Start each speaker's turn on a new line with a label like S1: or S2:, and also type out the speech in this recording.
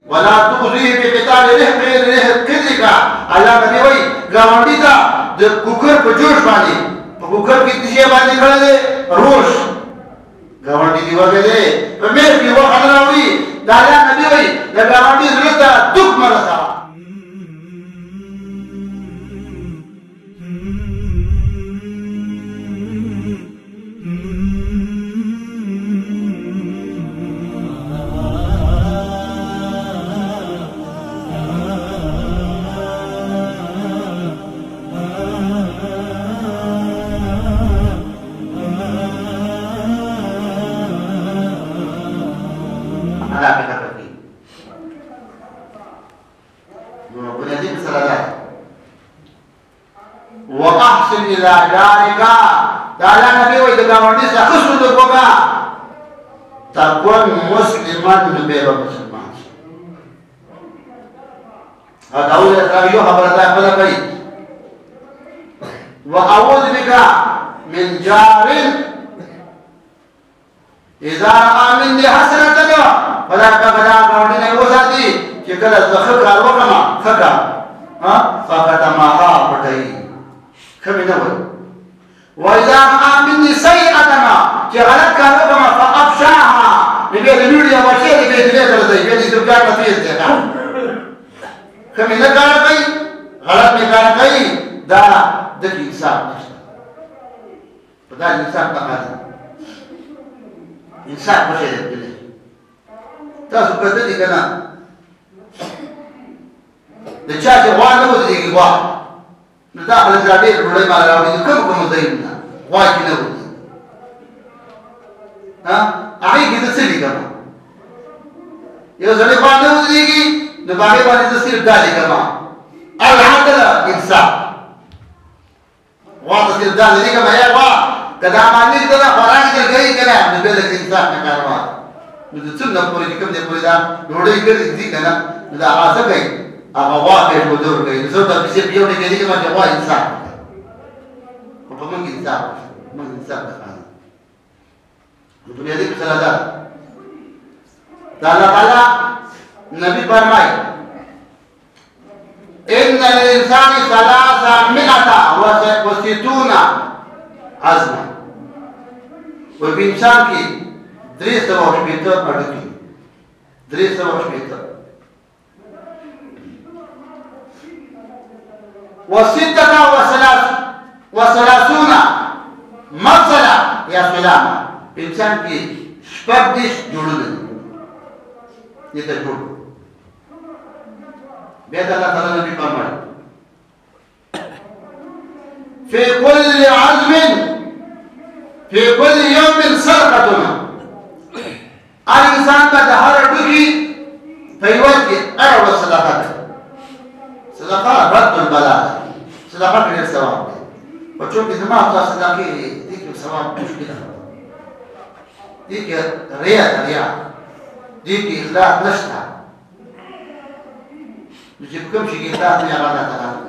S1: ولا تؤذيه بقتال قدرك الله نبی وای ګاونډي ته د کوکر په جوش باندې په کوکر کې تشي باندې کړل روش ګاونډي دی وګړي په مېر کې وخت راوړي دا الله نبی وای د ګاونډي زړه ته دښ مرسته وأحسن إلى جارك تعالى نبي ويتقاوندي سخصو دكوكا تكون مسلما نبيبا مسلمان هذا هو الرأيو خبر الله فلا بي وأعوذ بك من جار إذا رأى مني حسنتك فلا تقدر قاوندي نبوساتي كلا زخر كاروكما خكا فقدمها بطي كم نقول وإذا رأى مني سيئتنا كغلط كاروكما فأفشاها نبي الميديا وشيء نبي تلاتة لدي بيدي تبقى نتيجة تيكا كم نقال كي غلط نقال كي دا دكي إنسان نشتا فدا الإنسان تقاضي إنسان وشيء نبي تاسو كتدي كنا دچاچه وانه ودیږي وا نو دا خپل ځاډې ډوړې مال راوړي کوم ځایونه وای کې نه ودی ها هغه کې څه دي کما یو ځلې وانه ودیږي نو باندې باندې څه ډالې کما العدل انصاف واته څه ډالې کما یا وا کدا باندې دا قرآن کې کوي کنه نو به د انصاف نه کاروا نو څنګه پوری کوم دې پوری دا ډوړې کې دي کنه دا آسه کوي هغه واقع حضور کوي زه د دې په یو نه کې ما جواب انسان په موږ انسان موږ انسان ده په دې کې سره ده الله تعالی نبی فرمایي ان الانسان 360 عزما و په انسان کې 360 اړتي 360 و36 مفصلة يا سلامة إنسان کی شپږ جوړو دي دې ته جوړ بیا د الله تعالی نبی فرمایي في كل عزم في كل يوم صدقة الإنسان قد هربه فيوجه أربع صدقات صدقة رد البلاء صدقة من الثواب وشوف إذا ما أعطى صدقة ديك الثواب مشكلة ديك رياء ديك إخلاص نشتها نجيب كم شيء إخلاص يا الله تعالى